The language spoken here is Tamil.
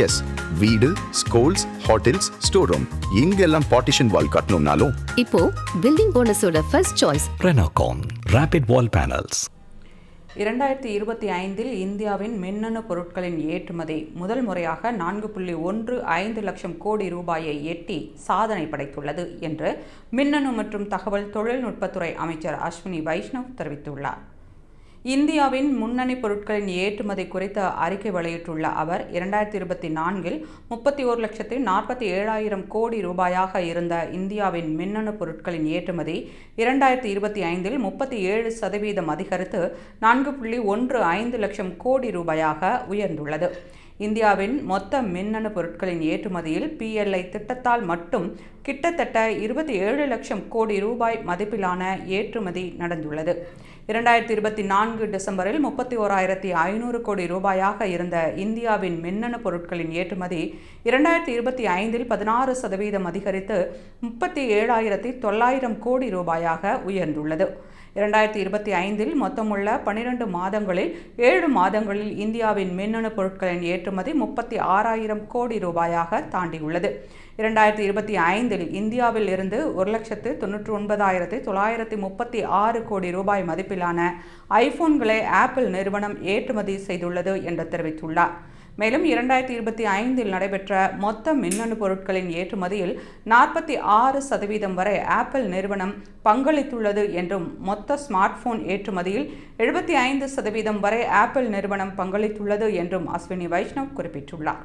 எஸ், வீடு, ஸ்கூல்ஸ், ஹோட்டல்ஸ், ஸ்டோர் ரூம் இங்கெல்லாம் பார்ட்டிஷன் வால் கட்டணும்னாலும் இப்போ பில்டிங் போனஸோட first choice Renocon Rapid Wall Panels. 2025 இந்தியாவின் மின்னணு பொருட்களின் ஏற்றுமதி முதல் முறையாக 4.15 லட்சம் கோடி ரூபாயை எட்டி சாதனை படைத்துள்ளது என்று மின்னணு மற்றும் தகவல் தொழில்நுட்பத்துறை அமைச்சர் அஸ்வினி வைஷ்ணவ் தெரிவித்துள்ளார். இந்தியாவின் முன்னணி பொருட்களின் ஏற்றுமதி குறித்த அறிக்கை வெளியிட்டுள்ள அவர் 2024 31,47,000 கோடி ரூபாயாக இருந்த இந்தியாவின் மின்னணு பொருட்களின் ஏற்றுமதி 2025 37% அதிகரித்து 4.15 லட்சம் கோடி ரூபாயாக உயர்ந்துள்ளது. இந்தியாவின் மொத்த மின்னணு பொருட்களின் ஏற்றுமதியில் PLI திட்டத்தால் மட்டும் கிட்டத்தட்ட 27 லட்சம் கோடி ரூபாய் மதிப்பிலான ஏற்றுமதி நடந்துள்ளது. 2024 டிசம்பரில் 31,500 கோடி ரூபாயாக இருந்த இந்தியாவின் மின்னணு பொருட்களின் ஏற்றுமதி 2025 16% அதிகரித்து 37,900 கோடி ரூபாயாக உயர்ந்துள்ளது. 2025 மொத்தமுள்ள 12 மாதங்களில் 7 மாதங்களில் இந்தியாவின் மின்னணு பொருட்களின் ஏற்றுமதி 36,000 கோடி ரூபாயாக தாண்டியுள்ளது. 2025 இந்தியாவில் இருந்து 1,99,936 கோடி ரூபாய் மதிப்பிலான ஐபோன்களை ஆப்பிள் நிறுவனம் ஏற்றுமதி செய்துள்ளது என்று தெரிவித்துள்ளார். மேலும் 2025 நடைபெற்ற மொத்த மின்னணு பொருட்களின் ஏற்றுமதியில் 46% வரை ஆப்பிள் நிறுவனம் பங்களித்துள்ளது என்றும் மொத்த ஸ்மார்ட் போன் ஏற்றுமதியில் 75% வரை ஆப்பிள் நிறுவனம் பங்களித்துள்ளது என்றும் அஸ்வினி வைஷ்ணவ் குறிப்பிட்டுள்ளார்.